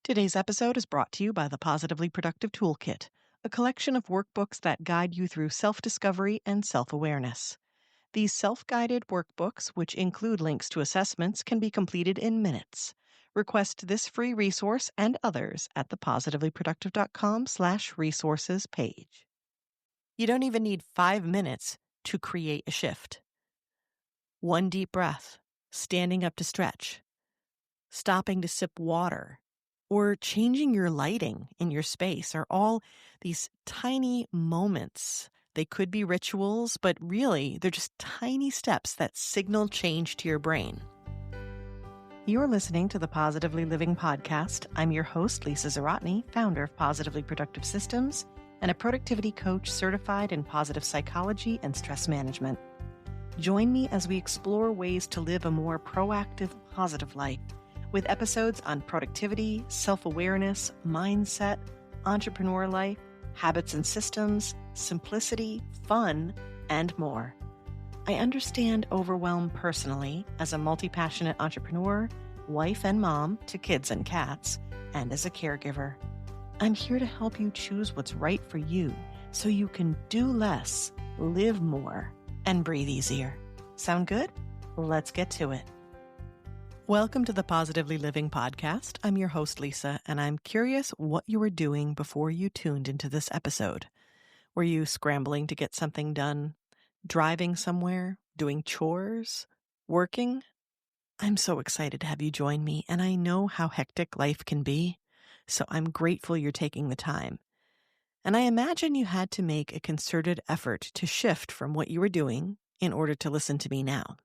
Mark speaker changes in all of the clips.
Speaker 1: Today's episode is brought to you by the Positively Productive Toolkit, a collection of workbooks that guide you through self-discovery and self-awareness. These self-guided workbooks, which include links to assessments, can be completed in minutes. Request this free resource and others at the positivelyproductive.com/resources page. You don't even need 5 minutes to create a shift. One deep breath, standing up to stretch, stopping to sip water, or changing your lighting in your space are all these tiny moments. They could be rituals, but really, they're just tiny steps that signal change to your brain. You're listening to the Positively Living Podcast. I'm your host, Lisa Zaratny, founder of Positively Productive Systems and a productivity coach certified in positive psychology and stress management. Join me as we explore ways to live a more proactive, positive life, with episodes on productivity, self-awareness, mindset, entrepreneur life, habits and systems, simplicity, fun, and more. I understand overwhelm personally as a multi-passionate entrepreneur, wife and mom to kids and cats, and as a caregiver. I'm here to help you choose what's right for you so you can do less, live more, and breathe easier. Sound good? Let's get to it. Welcome to the Positively Living Podcast. I'm your host, Lisa, and I'm curious what you were doing before you tuned into this episode. Were you scrambling to get something done? Driving somewhere? Doing chores? Working? I'm so excited to have you join me, and I know how hectic life can be, so I'm grateful you're taking the time. And I imagine you had to make a concerted effort to shift from what you were doing in order to listen to me now.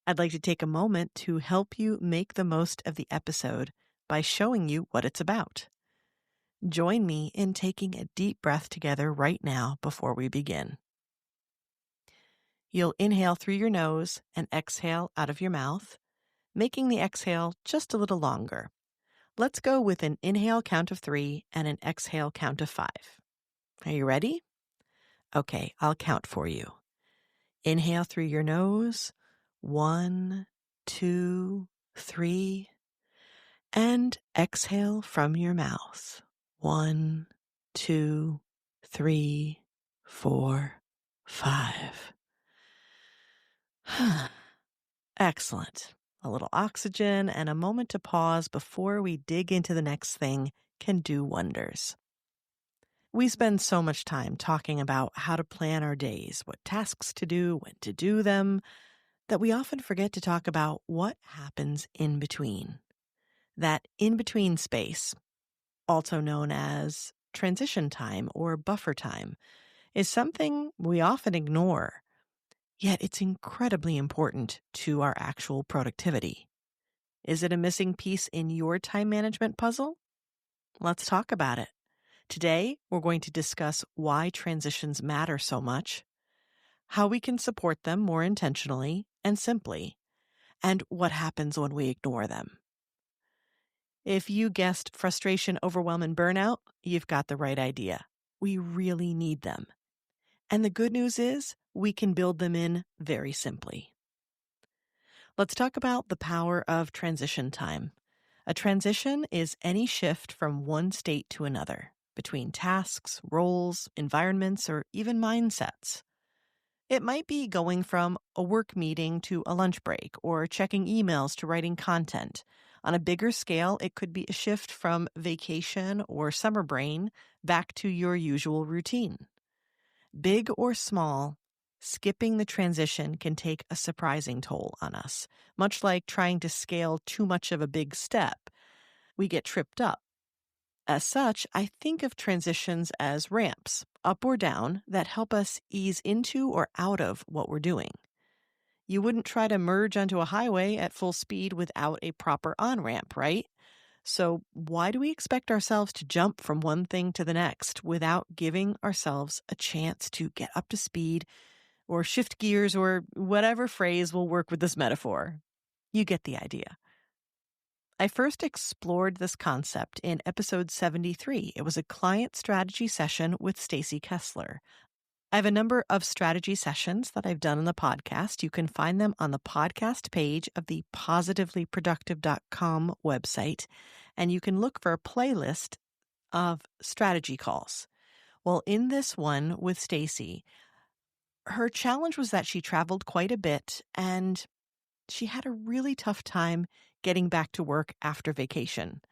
Speaker 1: I'd like to take a moment to help you make the most of the episode by showing you what it's about. Join me in taking a deep breath together right now before we begin. You'll inhale through your nose and exhale out of your mouth, making the exhale just a little longer. Let's go with an inhale count of 3 and an exhale count of 5. Are you ready? Okay, I'll count for you. Inhale through your nose. 1, 2, 3, and exhale from your mouth. 1, 2, 3, 4, 5. Excellent. A little oxygen and a moment to pause before we dig into the next thing can do wonders. We spend so much time talking about how to plan our days, what tasks to do, when to do them, that we often forget to talk about what happens in between. That in-between space, also known as transition time or buffer time, is something we often ignore, yet it's incredibly important to our actual productivity. Is it a missing piece in your time management puzzle? Let's talk about it. Today, we're going to discuss why transitions matter so much, how we can support them more intentionally and simply, and what happens when we ignore them. If you guessed frustration, overwhelm, and burnout, you've got the right idea. We really need them. And the good news is we can build them in very simply. Let's talk about the power of transition time. A transition is any shift from one state to another, between tasks, roles, environments, or even mindsets. It might be going from a work meeting to a lunch break or checking emails to writing content. On a bigger scale, it could be a shift from vacation or summer brain back to your usual routine. Big or small, skipping the transition can take a surprising toll on us. Much like trying to scale too much of a big step, we get tripped up. As such, I think of transitions as ramps, up or down, that help us ease into or out of what we're doing. You wouldn't try to merge onto a highway at full speed without a proper on-ramp, right? So why do we expect ourselves to jump from one thing to the next without giving ourselves a chance to get up to speed or shift gears or whatever phrase will work with this metaphor? You get the idea. I first explored this concept in episode 73. It was a client strategy session with Stacy Kessler. I have a number of strategy sessions that I've done on the podcast. You can find them on the podcast page of the positivelyproductive.com website, and you can look for a playlist of strategy calls. Well, in this one with Stacy, her challenge was that she traveled quite a bit and she had a really tough time getting back to work after vacation.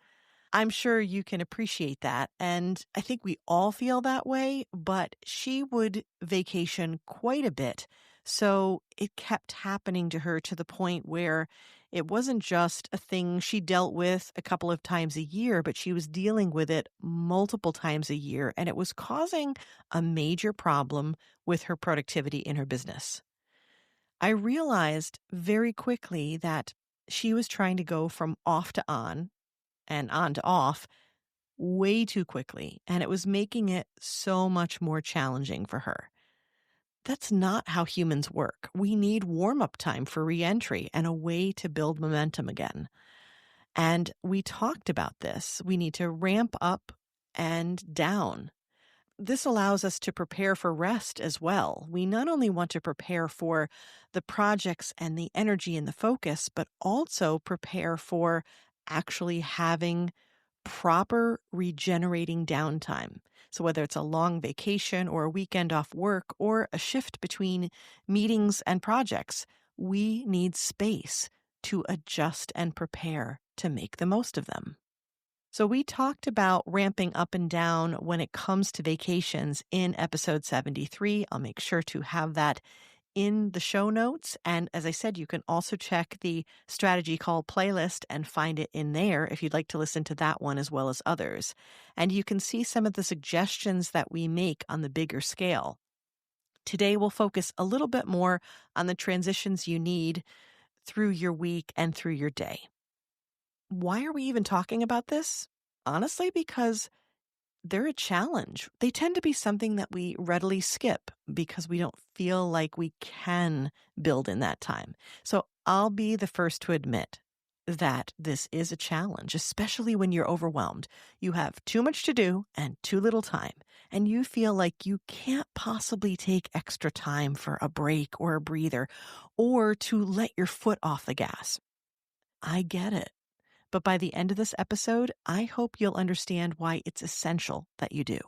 Speaker 1: I'm sure you can appreciate that. And I think we all feel that way, but she would vacation quite a bit. So it kept happening to her to the point where it wasn't just a thing she dealt with a couple of times a year, but she was dealing with it multiple times a year. And it was causing a major problem with her productivity in her business. I realized very quickly that she was trying to go from off to on and on to off way too quickly, and it was making it so much more challenging for her. That's not how humans work. We need warm-up time for reentry and a way to build momentum again. And we talked about this. We need to ramp up and down. This allows us to prepare for rest as well. We not only want to prepare for the projects and the energy and the focus, but also prepare for actually having proper regenerating downtime. So whether it's a long vacation or a weekend off work or a shift between meetings and projects, we need space to adjust and prepare to make the most of them. So we talked about ramping up and down when it comes to vacations in episode 73. I'll make sure to have that in the show notes. And as I said, you can also check the strategy call playlist and find it in there if you'd like to listen to that one as well as others. And you can see some of the suggestions that we make on the bigger scale. Today, we'll focus a little bit more on the transitions you need through your week and through your day. Why are we even talking about this? Honestly, because they're a challenge. They tend to be something that we readily skip because we don't feel like we can build in that time. So I'll be the first to admit that this is a challenge, especially when you're overwhelmed. You have too much to do and too little time, and you feel like you can't possibly take extra time for a break or a breather or to let your foot off the gas. I get it. But by the end of this episode, I hope you'll understand why it's essential that you do.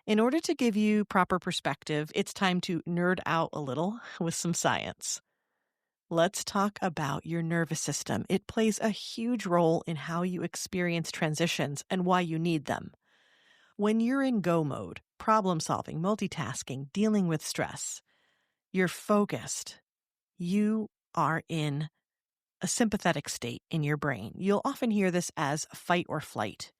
Speaker 1: In order to give you proper perspective, it's time to nerd out a little with some science. Let's talk about your nervous system. It plays a huge role in how you experience transitions and why you need them. When you're in go mode, problem solving, multitasking, dealing with stress, you're focused. You are in a sympathetic state in your brain. You'll often hear this as fight or flight.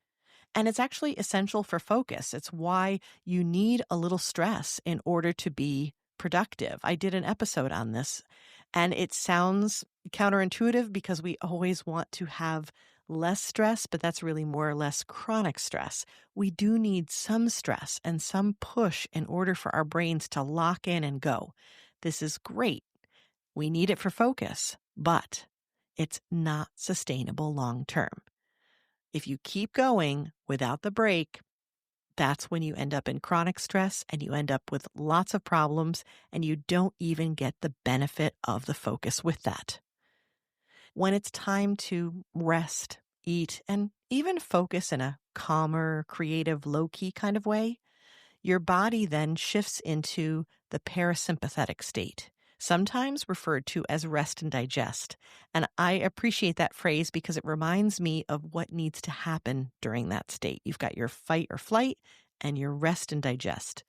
Speaker 1: And it's actually essential for focus. It's why you need a little stress in order to be productive. I did an episode on this, and it sounds counterintuitive because we always want to have less stress, but that's really more or less chronic stress. We do need some stress and some push in order for our brains to lock in and go. This is great. We need it for focus, but it's not sustainable long term. If you keep going without the break, that's when you end up in chronic stress and you end up with lots of problems and you don't even get the benefit of the focus with that. When it's time to rest, eat, and even focus in a calmer, creative, low-key kind of way, your body then shifts into the parasympathetic state, sometimes referred to as rest and digest. And I appreciate that phrase because it reminds me of what needs to happen during that state. You've got your fight or flight and your rest and digest.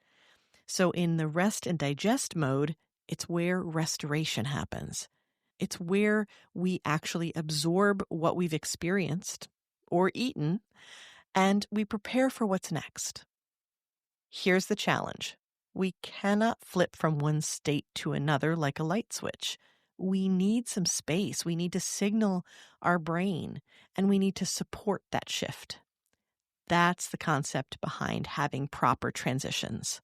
Speaker 1: So in the rest and digest mode, it's where restoration happens. It's where we actually absorb what we've experienced or eaten, and we prepare for what's next. Here's the challenge. We cannot flip from one state to another like a light switch. We need some space. We need to signal our brain, and we need to support that shift. That's the concept behind having proper transitions.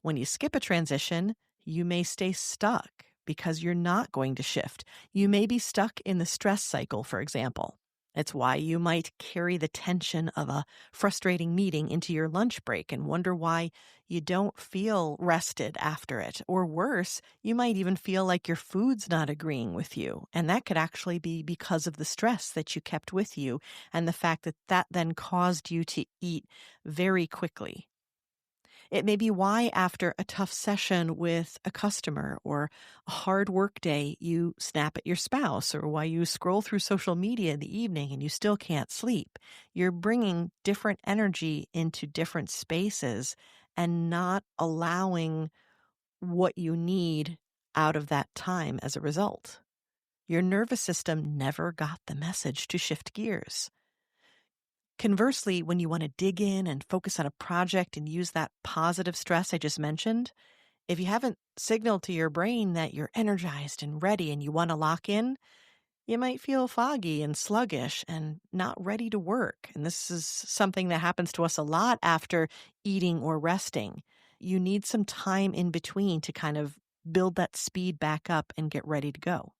Speaker 1: When you skip a transition, you may stay stuck because you're not going to shift. You may be stuck in the stress cycle, for example. It's why you might carry the tension of a frustrating meeting into your lunch break and wonder why you don't feel rested after it. Or worse, you might even feel like your food's not agreeing with you. And that could actually be because of the stress that you kept with you and the fact that that then caused you to eat very quickly. It may be why, after a tough session with a customer or a hard work day, you snap at your spouse, or why you scroll through social media in the evening and you still can't sleep. You're bringing different energy into different spaces and not allowing what you need out of that time as a result. Your nervous system never got the message to shift gears. Conversely, when you want to dig in and focus on a project and use that positive stress I just mentioned, if you haven't signaled to your brain that you're energized and ready and you want to lock in, you might feel foggy and sluggish and not ready to work. And this is something that happens to us a lot after eating or resting. You need some time in between to kind of build that speed back up and get ready to go.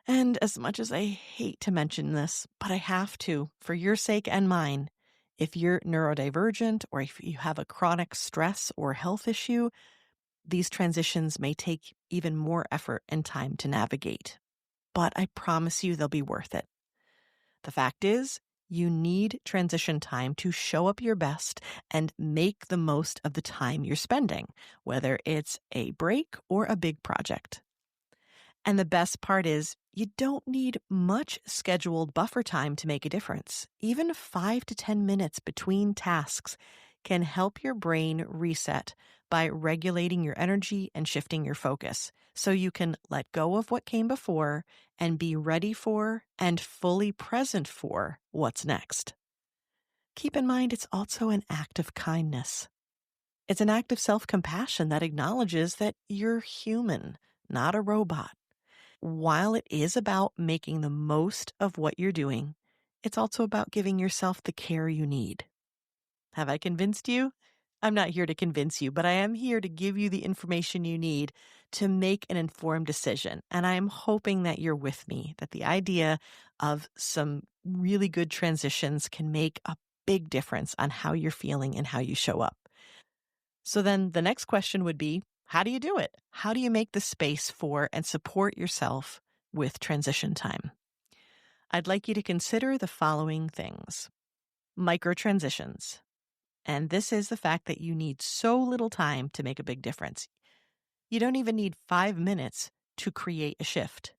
Speaker 1: And as much as I hate to mention this, but I have to, for your sake and mine, if you're neurodivergent or if you have a chronic stress or health issue, these transitions may take even more effort and time to navigate. But I promise you they'll be worth it. The fact is, you need transition time to show up your best and make the most of the time you're spending, whether it's a break or a big project. And the best part is, you don't need much scheduled buffer time to make a difference. Even 5 to 10 minutes between tasks can help your brain reset by regulating your energy and shifting your focus, so you can let go of what came before and be ready for and fully present for what's next. Keep in mind, it's also an act of kindness. It's an act of self-compassion that acknowledges that you're human, not a robot. While it is about making the most of what you're doing, it's also about giving yourself the care you need. Have I convinced you? I'm not here to convince you, but I am here to give you the information you need to make an informed decision. And I am hoping that you're with me, that the idea of some really good transitions can make a big difference on how you're feeling and how you show up. So then the next question would be, how do you do it? How do you make the space for and support yourself with transition time? I'd like you to consider the following things. Micro transitions. And this is the fact that you need so little time to make a big difference. You don't even need 5 minutes to create a shift.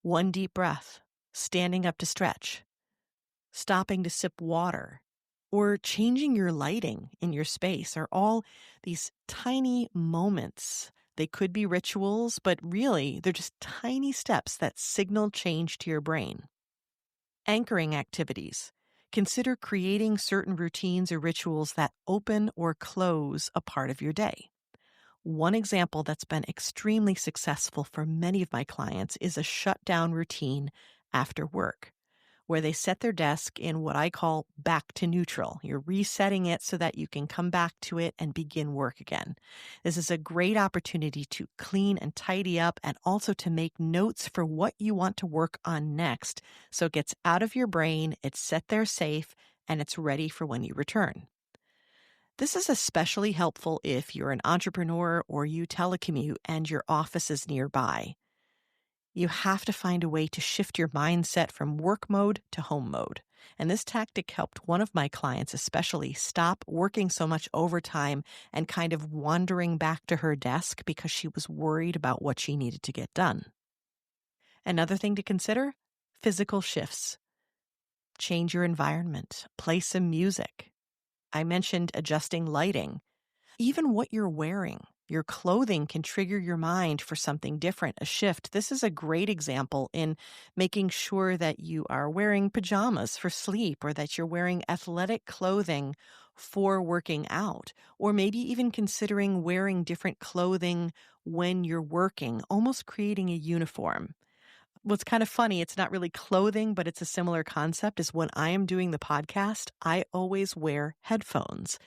Speaker 1: One deep breath, standing up to stretch, stopping to sip water, or changing your lighting in your space are all these tiny moments. They could be rituals, but really they're just tiny steps that signal change to your brain. Anchoring activities. Consider creating certain routines or rituals that open or close a part of your day. One example that's been extremely successful for many of my clients is a shutdown routine after work, where they set their desk in what I call back to neutral. You're resetting it so that you can come back to it and begin work again. This is a great opportunity to clean and tidy up and also to make notes for what you want to work on next, so it gets out of your brain, it's set there safe, and it's ready for when you return. This is especially helpful if you're an entrepreneur or you telecommute and your office is nearby. You have to find a way to shift your mindset from work mode to home mode. And this tactic helped one of my clients especially stop working so much overtime and kind of wandering back to her desk because she was worried about what she needed to get done. Another thing to consider, physical shifts. Change your environment, play some music. I mentioned adjusting lighting. Even what you're wearing, your clothing can trigger your mind for something different, a shift. This is a great example in making sure that you are wearing pajamas for sleep, or that you're wearing athletic clothing for working out, or maybe even considering wearing different clothing when you're working, almost creating a uniform. What's kind of funny, it's not really clothing, but it's a similar concept, is when I am doing the podcast, I always wear headphones.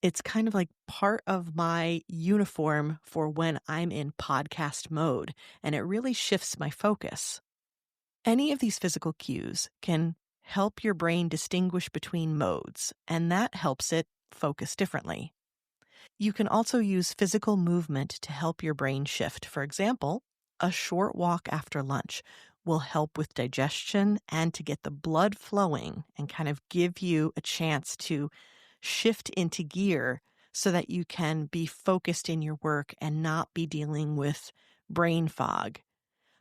Speaker 1: It's kind of like part of my uniform for when I'm in podcast mode, and it really shifts my focus. Any of these physical cues can help your brain distinguish between modes, and that helps it focus differently. You can also use physical movement to help your brain shift. For example, a short walk after lunch will help with digestion and to get the blood flowing and kind of give you a chance to shift into gear so that you can be focused in your work and not be dealing with brain fog.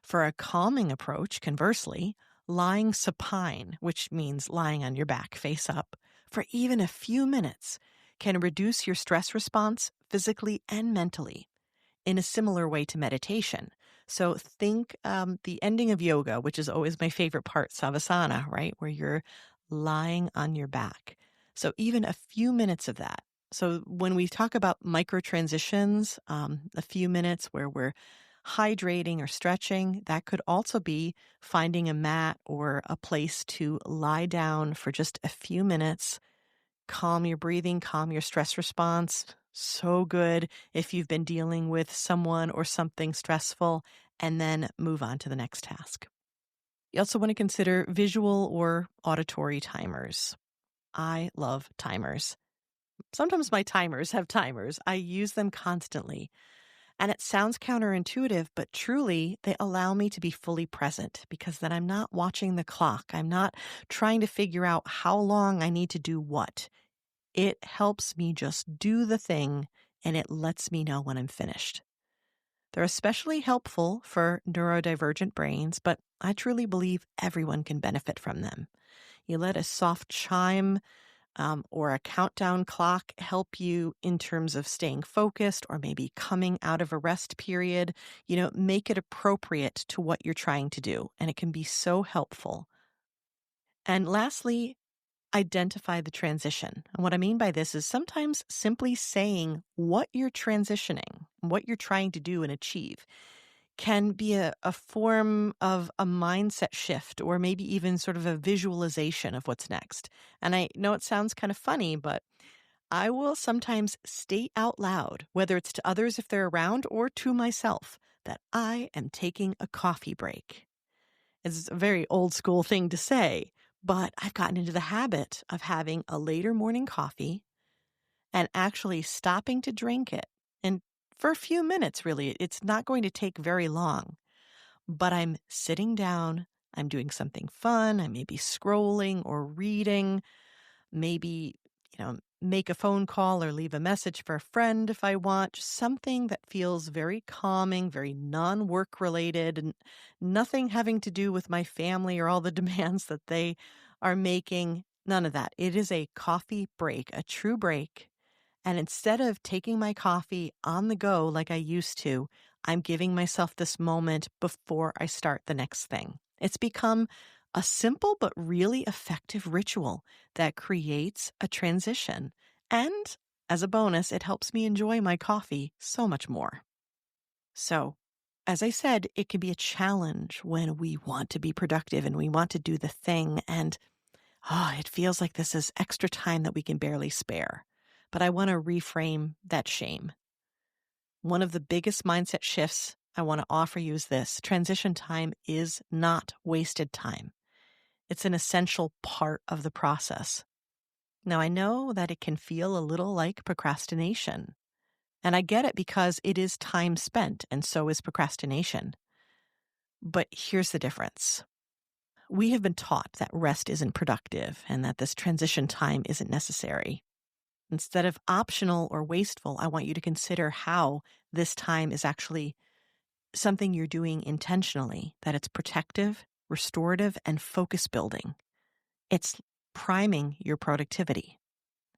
Speaker 1: For a calming approach, conversely, lying supine, which means lying on your back face up, for even a few minutes can reduce your stress response physically and mentally in a similar way to meditation. So think the ending of yoga, which is always my favorite part, savasana, right? Where you're lying on your back. So even a few minutes of that. So when we talk about micro transitions, a few minutes where we're hydrating or stretching, that could also be finding a mat or a place to lie down for just a few minutes, calm your breathing, calm your stress response. So good if you've been dealing with someone or something stressful, and then move on to the next task. You also want to consider visual or auditory timers. I love timers. Sometimes my timers have timers. I use them constantly. And it sounds counterintuitive, but truly they allow me to be fully present because then I'm not watching the clock. I'm not trying to figure out how long I need to do what. It helps me just do the thing and it lets me know when I'm finished. They're especially helpful for neurodivergent brains, but I truly believe everyone can benefit from them. You let a soft chime or a countdown clock help you in terms of staying focused or maybe coming out of a rest period. Make it appropriate to what you're trying to do, and it can be so helpful. And lastly, identify the transition. And what I mean by this is sometimes simply saying what you're transitioning, what you're trying to do and achieve can be a form of a mindset shift or maybe even sort of a visualization of what's next. And I know it sounds kind of funny, but I will sometimes state out loud, whether it's to others if they're around or to myself, that I am taking a coffee break. It's a very old school thing to say, but I've gotten into the habit of having a later morning coffee and actually stopping to drink it. And for a few minutes, really, it's not going to take very long, but I'm sitting down, I'm doing something fun, I may be scrolling or reading, maybe, make a phone call or leave a message for a friend if I want, just something that feels very calming, very non-work related, and nothing having to do with my family or all the demands that they are making. None of that. It is a coffee break, a true break. And instead of taking my coffee on the go like I used to, I'm giving myself this moment before I start the next thing. It's become a simple but really effective ritual that creates a transition. And as a bonus, it helps me enjoy my coffee so much more. So, as I said, it can be a challenge when we want to be productive and we want to do the thing. And it feels like this is extra time that we can barely spare. But I want to reframe that shame. One of the biggest mindset shifts I want to offer you is this: transition time is not wasted time. It's an essential part of the process. Now, I know that it can feel a little like procrastination, and I get it because it is time spent, and so is procrastination. But here's the difference. We have been taught that rest isn't productive and that this transition time isn't necessary. Instead of optional or wasteful, I want you to consider how this time is actually something you're doing intentionally, that it's protective, restorative, and focus building. It's priming your productivity.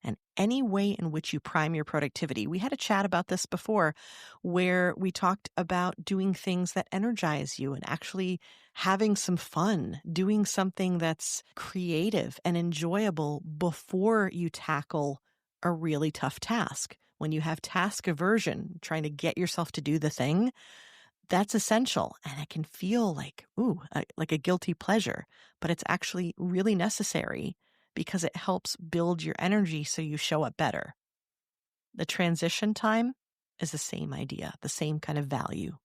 Speaker 1: And any way in which you prime your productivity, we had a chat about this before where we talked about doing things that energize you and actually having some fun, doing something that's creative and enjoyable before you tackle a really tough task. When you have task aversion, trying to get yourself to do the thing, that's essential. And it can feel like, like a guilty pleasure, but it's actually really necessary because it helps build your energy so you show up better. The transition time is the same idea, the same kind of value.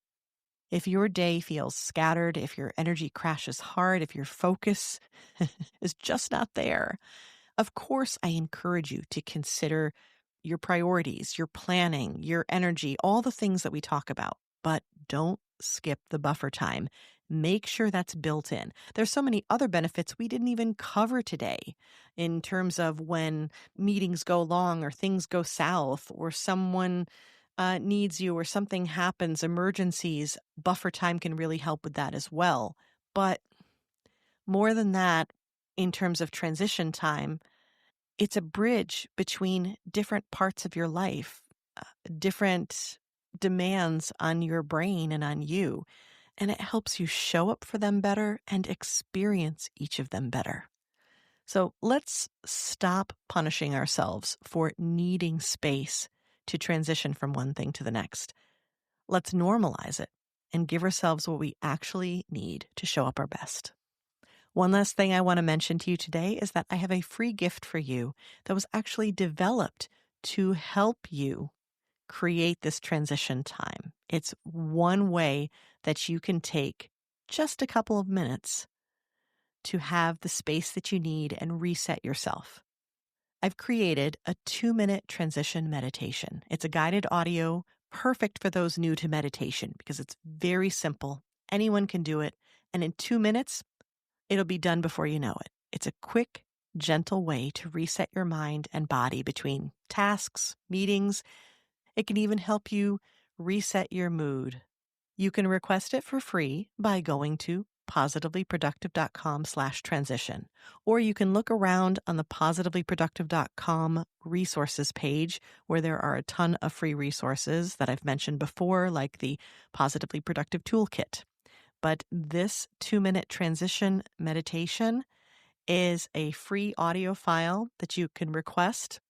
Speaker 1: If your day feels scattered, if your energy crashes hard, if your focus is just not there, of course, I encourage you to consider your priorities, your planning, your energy, all the things that we talk about. But don't skip the buffer time. Make sure that's built in. There's so many other benefits we didn't even cover today in terms of when meetings go long or things go south or someone needs you or something happens, emergencies. Buffer time can really help with that as well. But more than that, in terms of transition time, it's a bridge between different parts of your life, different demands on your brain and on you, and it helps you show up for them better and experience each of them better. So let's stop punishing ourselves for needing space to transition from one thing to the next. Let's normalize it and give ourselves what we actually need to show up our best. One last thing I want to mention to you today is that I have a free gift for you that was actually developed to help you create this transition time. It's one way that you can take just a couple of minutes to have the space that you need and reset yourself. I've created a 2-minute transition meditation. It's a guided audio, perfect for those new to meditation because it's very simple. Anyone can do it. And in 2 minutes, it'll be done before you know it. It's a quick, gentle way to reset your mind and body between tasks, meetings. It can even help you reset your mood. You can request it for free by going to positivelyproductive.com/transition, or you can look around on the positivelyproductive.com resources page where there are a ton of free resources that I've mentioned before, like the Positively Productive Toolkit. But this 2-minute transition meditation is a free audio file that you can request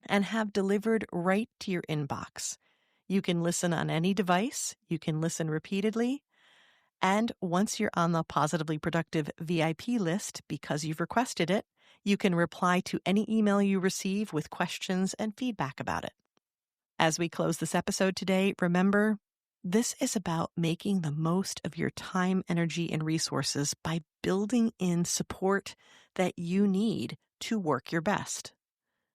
Speaker 1: and have delivered right to your inbox. You can listen on any device. You can listen repeatedly. And once you're on the Positively Productive VIP list, because you've requested it, you can reply to any email you receive with questions and feedback about it. As we close this episode today, remember, this is about making the most of your time, energy, and resources by building in support that you need to work your best.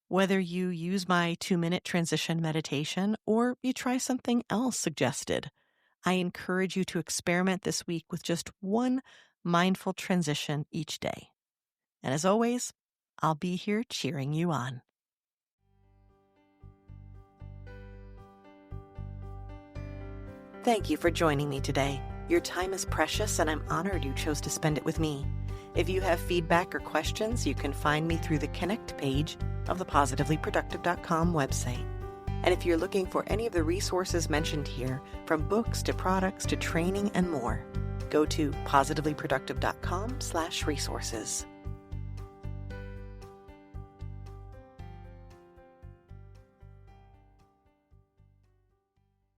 Speaker 1: Whether you use my 2-minute transition meditation or you try something else suggested, I encourage you to experiment this week with just one mindful transition each day. And as always, I'll be here cheering you on. Thank you for joining me today. Your time is precious, and I'm honored you chose to spend it with me. If you have feedback or questions, you can find me through the Connect page of the positivelyproductive.com website. And if you're looking for any of the resources mentioned here, from books to products to training and more, go to positivelyproductive.com/resources.